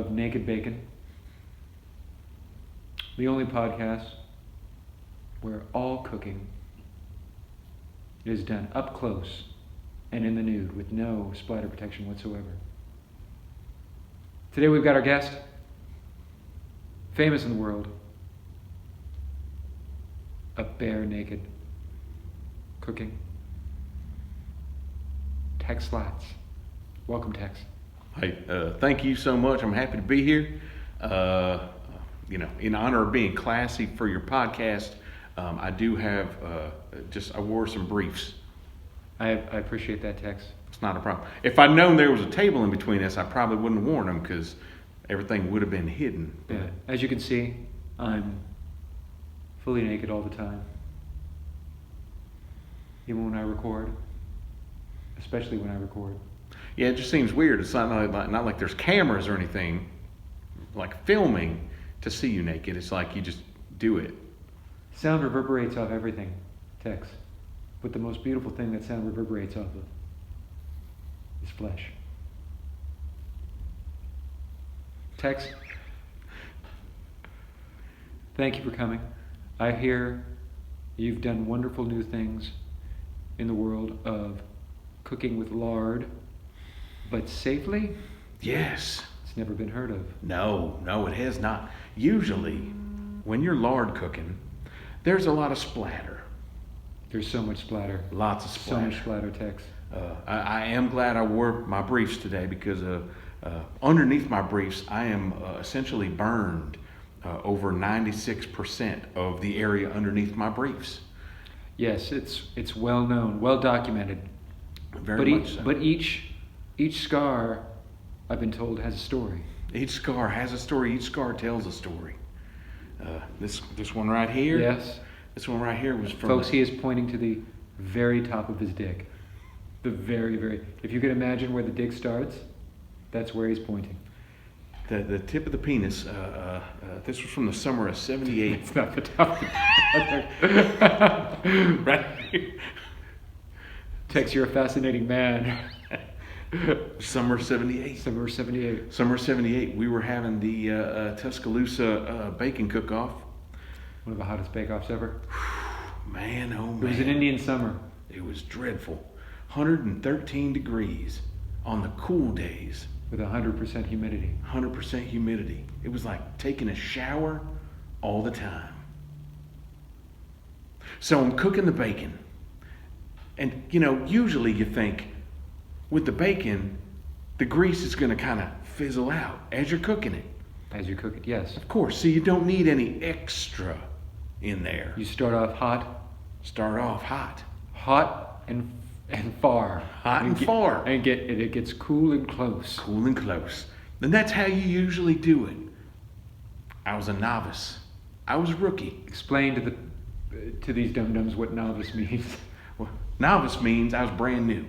of Naked Bacon, the only podcast where all cooking is done up close and in the nude with no splatter protection whatsoever. Today we've got our guest, famous in the world, up bare naked, cooking, TEX SLATS. Welcome, TEX. Hey, thank you so much. I'm happy to be here. In honor of being classy for your podcast, I do have I wore some briefs. I appreciate that, TEX. It's not a problem. If I'd known there was a table in between us, I probably wouldn't have worn them because everything would have been hidden. Yeah. As you can see, I'm fully naked all the time. Even when I record, especially when I record. Yeah, it just seems weird. It's not like there's cameras or anything, like filming to see you naked. It's like you just do it. Sound reverberates off everything, Tex. But the most beautiful thing that sound reverberates off of is flesh. Tex, thank you for coming. I hear you've done wonderful new things in the world of cooking with lard, but safely? Yes. It's never been heard of. No, it has not. Usually, when you're lard cooking, there's a lot of splatter. There's so much splatter. Lots of splatter. So much splatter, Tex. I am glad I wore my briefs today because underneath my briefs, I am essentially burned over 96% of the area underneath my briefs. Yes, it's well known, well documented. Very much so. But each scar, I've been told, has a story. Each scar has a story. Each scar tells a story. This one right here. Yes. This one right here was from. Folks, he is pointing to the very top of his dick. The very. If you can imagine where the dick starts, that's where he's pointing. The tip of the penis. This was from the summer of '78. It's not the top. Right here. Tex, you're a fascinating man. Summer '78. Summer '78. Summer '78. We were having the Tuscaloosa bacon cook-off. One of the hottest bake-offs ever. Man, oh man. It was an Indian summer. It was dreadful. 113 degrees on the cool days. With 100% humidity. 100% humidity. It was like taking a shower all the time. So I'm cooking the bacon. And, usually you think with the bacon, the grease is going to kind of fizzle out as you're cooking it. As you cook it, yes. Of course. So you don't need any extra in there. You start off hot. Start off hot. Hot and far. Hot and far. And it gets cool and close. Cool and close. And that's how you usually do it. I was a novice. I was a rookie. Explain to these dum-dums what novice means. Well, novice means I was brand new.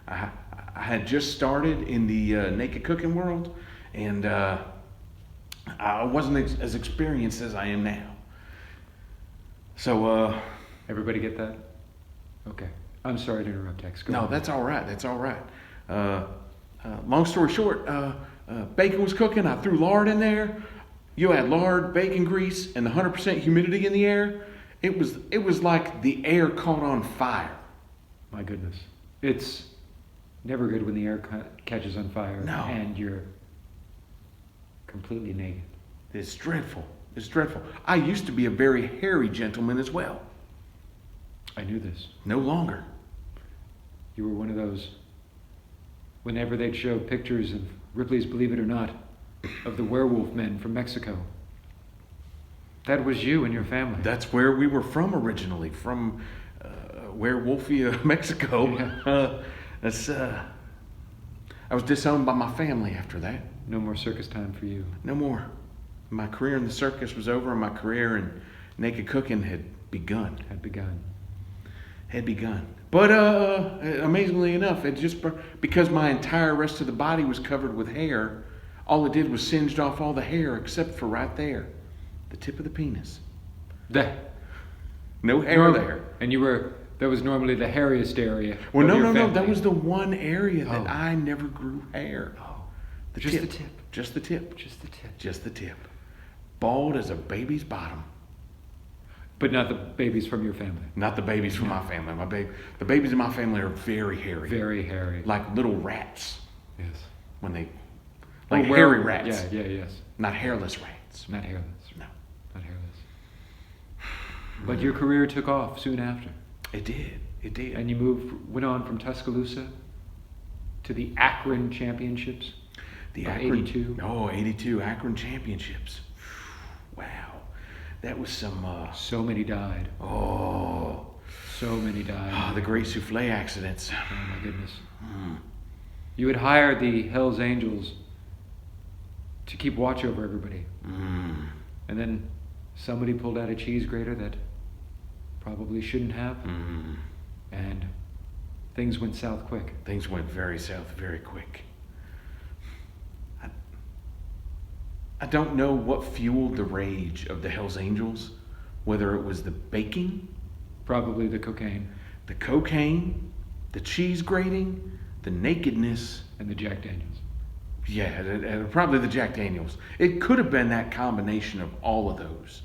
I had just started in the naked cooking world, and I wasn't as experienced as I am now. So, everybody get that? Okay. I'm sorry to interrupt, Tex. Go no, on. that's all right. That's all right. Long story short, bacon was cooking. I threw lard in there. You add lard, bacon grease, and the 100% humidity in the air. It was like the air caught on fire. My goodness. It's never good when the air catches on fire. No. And you're completely naked. It's dreadful. It's dreadful. I used to be a very hairy gentleman as well. I knew this. No longer. You were one of those, whenever they'd show pictures of Ripley's Believe It or Not, of the werewolf men from Mexico. That was you and your family. That's where we were from originally, from Werewolfia, Mexico. Yeah. I was disowned by my family after that. No more circus time for you. No more. My career in the circus was over, and my career in naked cooking had begun. Had begun. But amazingly enough, it just because my entire rest of the body was covered with hair, all it did was singed off all the hair except for right there, the tip of the penis. No hair there. And that was normally the hairiest area. Well, no. That was the one area that I never grew hair. Oh. Just the tip. Just the tip. Just the tip. Just the tip. Bald as a baby's bottom. But not the babies from your family. Not the babies from my family. The babies in my family are very hairy. Very hairy. Like little rats. Yes. When they, like hairy rats. Yes. Not hairless rats. Not hairless. No. Not hairless. But your career took off soon after. It did. It did. And you went on from Tuscaloosa to the Akron Championships. The Akron, 82. Oh, 82 Akron Championships. Wow. That was some... so many died. Oh. So many died. Oh, the great souffle accidents. Oh, my goodness. You had hired the Hells Angels to keep watch over everybody. And then somebody pulled out a cheese grater that probably shouldn't have. And things went south quick. Things went very south very quick. I don't know what fueled the rage of the Hells Angels, whether it was the baking, probably the cocaine, the cheese grating, the nakedness, and the Jack Daniels. Yeah, probably the Jack Daniels. It could have been that combination of all of those,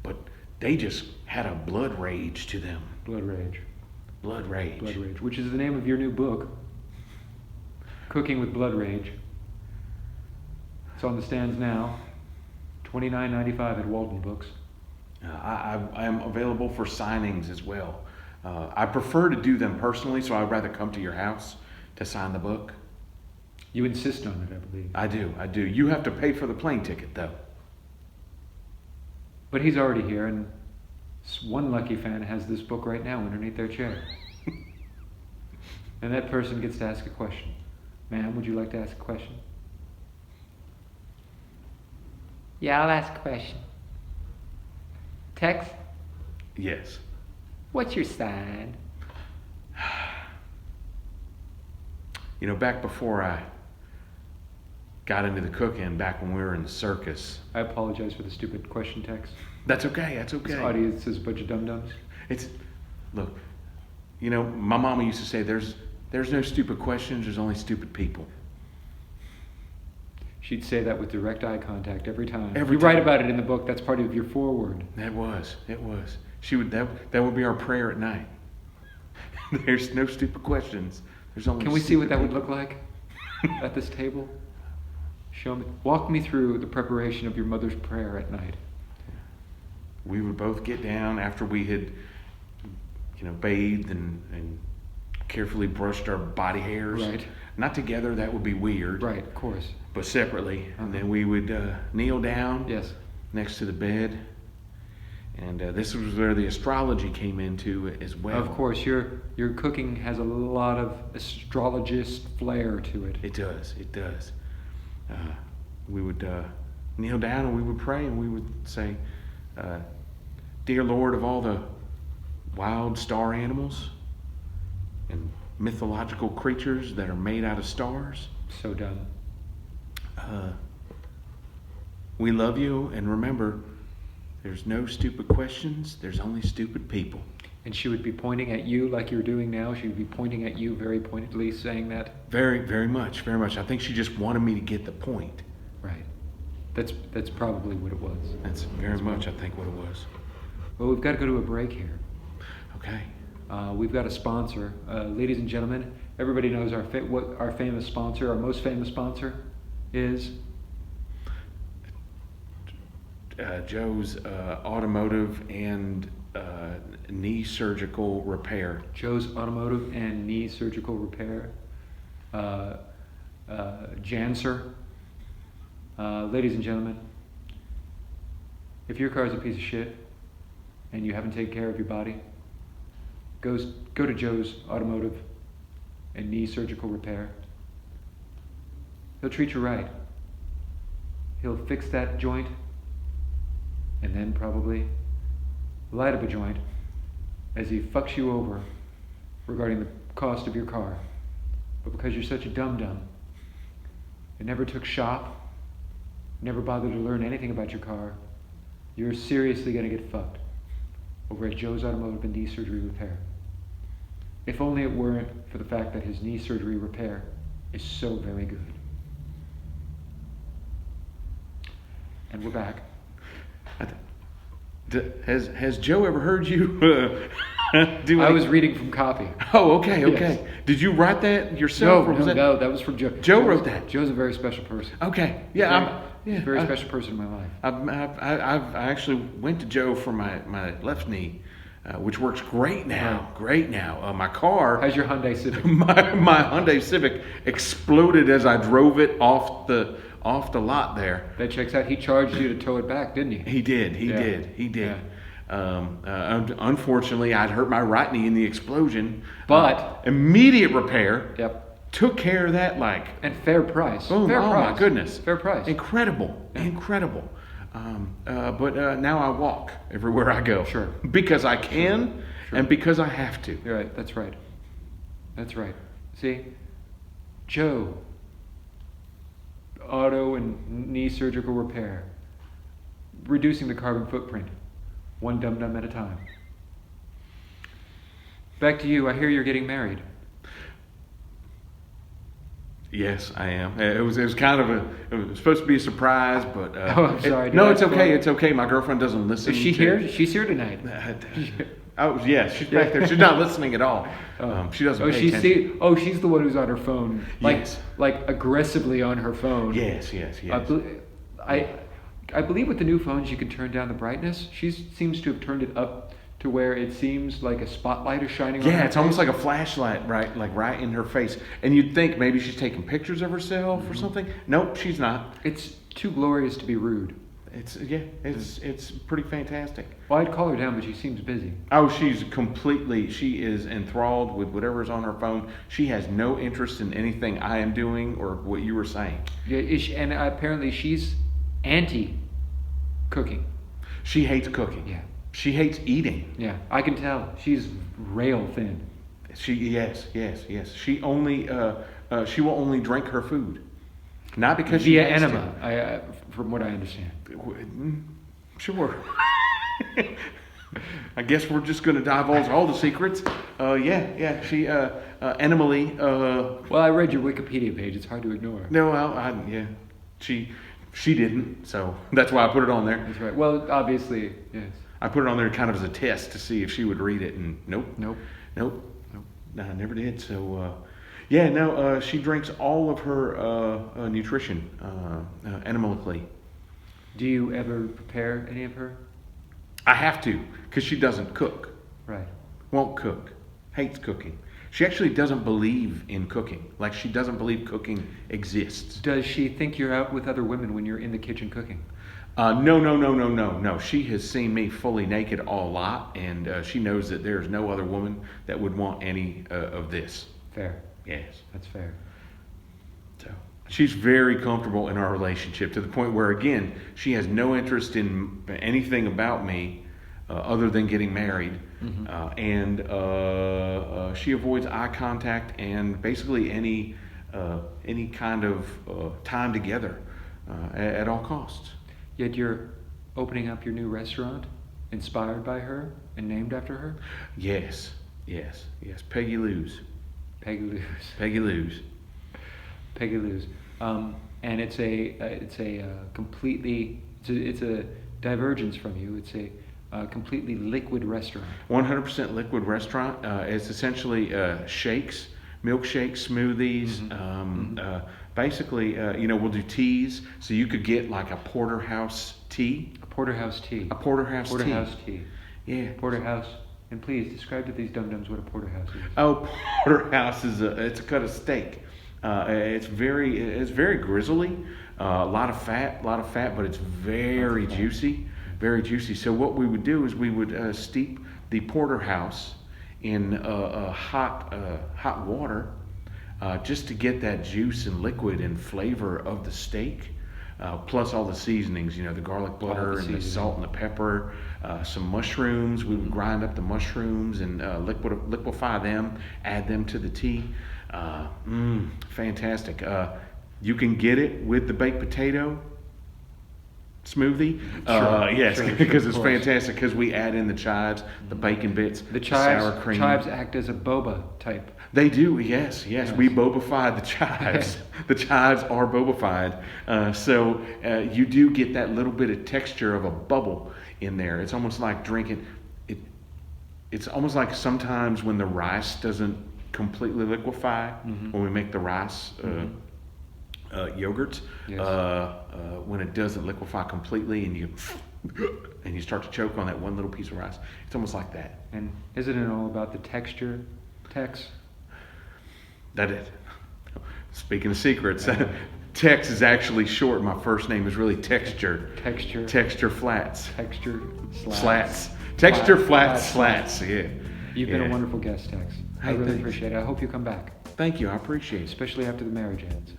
but they just had a blood rage to them. Blood rage. Blood rage. Blood rage, which is the name of your new book, Cooking with Blood Rage. It's on the stands now, $29.95 at Walden Books. I am available for signings as well. I prefer to do them personally, so I'd rather come to your house to sign the book. You insist on it, I believe. I do. You have to pay for the plane ticket, though. But he's already here, and one lucky fan has this book right now underneath their chair. And that person gets to ask a question. Ma'am, would you like to ask a question? Yeah, I'll ask a question. Tex? Yes. What's your sign? You know, back before I got into the cooking, back when we were in the circus. I apologize for the stupid question, Tex. That's okay. This audience is a bunch of dum-dums. Look, you know, my mama used to say, there's no stupid questions, there's only stupid people. She'd say that with direct eye contact every time. You write about it in the book. That's part of your foreword. It was. She would. That would be our prayer at night. There's no stupid questions. There's only. Can we see what that would look like at this table? Show me. Walk me through the preparation of your mother's prayer at night. We would both get down after we had, bathed and carefully brushed our body hairs. Right. Not together. That would be weird. Right. Of course. But separately, and then we would kneel down. Yes. Next to the bed, and this was where the astrology came into it as well. Of course, your cooking has a lot of astrologist flair to it. It does. We would kneel down and we would pray and we would say, "Dear Lord of all the wild star animals and mythological creatures that are made out of stars." So dumb. We love you, and remember, there's no stupid questions, there's only stupid people. And she would be pointing at you like you're doing now. She would be pointing at you very pointedly, saying that. Very, very much, very much. I think she just wanted me to get the point. Right. That's probably what it was. That's very much, I think, what it was. Well, we've got to go to a break here. Okay. We've got a sponsor. Ladies and gentlemen, everybody knows what our famous sponsor, our most famous sponsor is. Joe's Automotive and Knee Surgical Repair. Joe's Automotive and Knee Surgical Repair. Janser. Ladies and gentlemen, if your car is a piece of shit and you haven't taken care of your body, go to Joe's Automotive and Knee Surgical Repair. He'll treat you right. He'll fix that joint and then probably light up a joint as he fucks you over regarding the cost of your car. But because you're such a dum-dum and never took shop, never bothered to learn anything about your car, you're seriously going to get fucked over at Joe's Automotive and Knee Surgery Repair. If only it weren't for the fact that his knee surgery repair is so very good. And we're back. Has Joe ever heard you do? I was reading from copy. Oh, okay. Yes. Did you write that yourself? No, that was from Joe. Joe wrote that. Joe's a very special person. Okay, He's a very special person in my life. I actually went to Joe for my left knee, which works great now. Right. Great now. My car. How's your Hyundai Civic? My Hyundai Civic exploded as I drove it off the lot there. That checks out. He charged you to tow it back, didn't he? He did. Yeah. Unfortunately, I'd hurt my right knee in the explosion. But immediate repair. Yep. Took care of that like. And fair price. Boom. Fair price. My goodness. Fair price. Incredible. Yeah. Incredible. But now I walk everywhere I go. Sure. Because I can and because I have to. You're right. That's right. That's right. See, Joe, auto and knee surgical repair, reducing the carbon footprint, one dum-dum at a time. Back to you. I hear you're getting married. Yes, I am. It was kind of it was supposed to be a surprise, but I'm sorry. No, it's okay. It's okay. My girlfriend doesn't listen. Is she here? She's here tonight. Oh yes, she's back there. She's not listening at all. She doesn't. Pay attention. She's the one who's on her phone. Yes. Like aggressively on her phone. Yes. I believe with the new phones you can turn down the brightness. She seems to have turned it up to where it seems like a spotlight is shining on her. Yeah, it's almost like a flashlight, right? Like right in her face. And you'd think maybe she's taking pictures of herself or something. Nope, she's not. It's too glorious to be rude. It's pretty fantastic. Well, I'd call her down, but she seems busy. Oh, she is enthralled with whatever's on her phone. She has no interest in anything I am doing or what you were saying. Yeah, and apparently she's anti-cooking. She hates cooking. Yeah. She hates eating. Yeah, I can tell. She's rail thin. Yes. She she will only drink her food, not because she via has enema. From what I understand. Sure. I guess we're just going to divulge all the secrets. She enema-ly. Well, I read your Wikipedia page. It's hard to ignore. No, she didn't, so that's why I put it on there. That's right. Well, obviously, yes. I put it on there kind of as a test to see if she would read it, and nope. No, I never did. So, she drinks all of her nutrition enema-ly. Do you ever prepare any of her? I have to, because she doesn't cook. Right. Won't cook. Hates cooking. She actually doesn't believe in cooking. Like, she doesn't believe cooking exists. Does she think you're out with other women when you're in the kitchen cooking? No. She has seen me fully naked a lot, and she knows that there's no other woman that would want any of this. Fair. Yes. That's fair. So she's very comfortable in our relationship to the point where, again, she has no interest in anything about me other than getting married. Mm-hmm. And she avoids eye contact and basically any kind of time together at all costs. Yet you're opening up your new restaurant inspired by her and named after her? Yes. Peggy Lou's. And it's a completely it's a divergence from you. It's a completely liquid restaurant. 100% liquid restaurant. It's essentially shakes, milkshakes, smoothies. Basically, we'll do teas. So you could get like a porterhouse tea. A porterhouse tea. Yeah. Porterhouse. And please describe to these dum-dums what a porterhouse is. Oh, porterhouse is it's a cut of steak. It's very grizzly. A lot of fat, but it's very juicy. Very juicy. So what we would do is we would steep the porterhouse in hot water. Just to get that juice and liquid and flavor of the steak, plus all the seasonings, the garlic butter and the salt and the pepper, some mushrooms. We would grind up the mushrooms and liquefy them, add them to the tea. Fantastic. You can get it with the baked potato. It's smoothie. Yes, because it's fantastic. Because we add in the chives, the bacon bits, The sour cream. chives act as a boba type. They do, yes. We boba-fied the chives. The chives are boba-fied. So you do get that little bit of texture of a bubble in there. It's almost like drinking. It's almost like sometimes when the rice doesn't completely liquefy, when we make the rice yogurts, when it doesn't liquefy completely and you start to choke on that one little piece of rice. It's almost like that. And isn't it all about the texture, Tex? That is. Speaking of secrets, Tex is actually short. My first name is really Texture. Texture Flats. Texture Slats. Texture Flats Slats. Yeah. You've been a wonderful guest, Tex. I really appreciate it. I hope you come back. Thank you. I appreciate it. Especially after the marriage ends.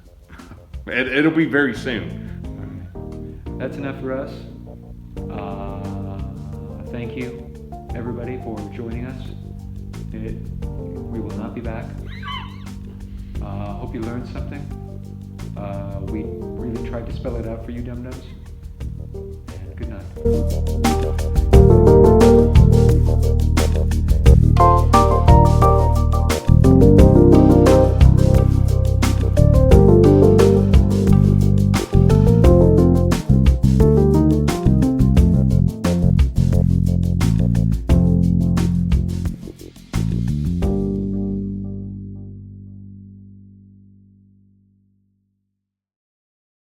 It'll be very soon. All right. That's enough for us. Thank you, everybody, for joining us. We will not be back. Hope you learned something. We really tried to spell it out for you, dum-dums. And good night.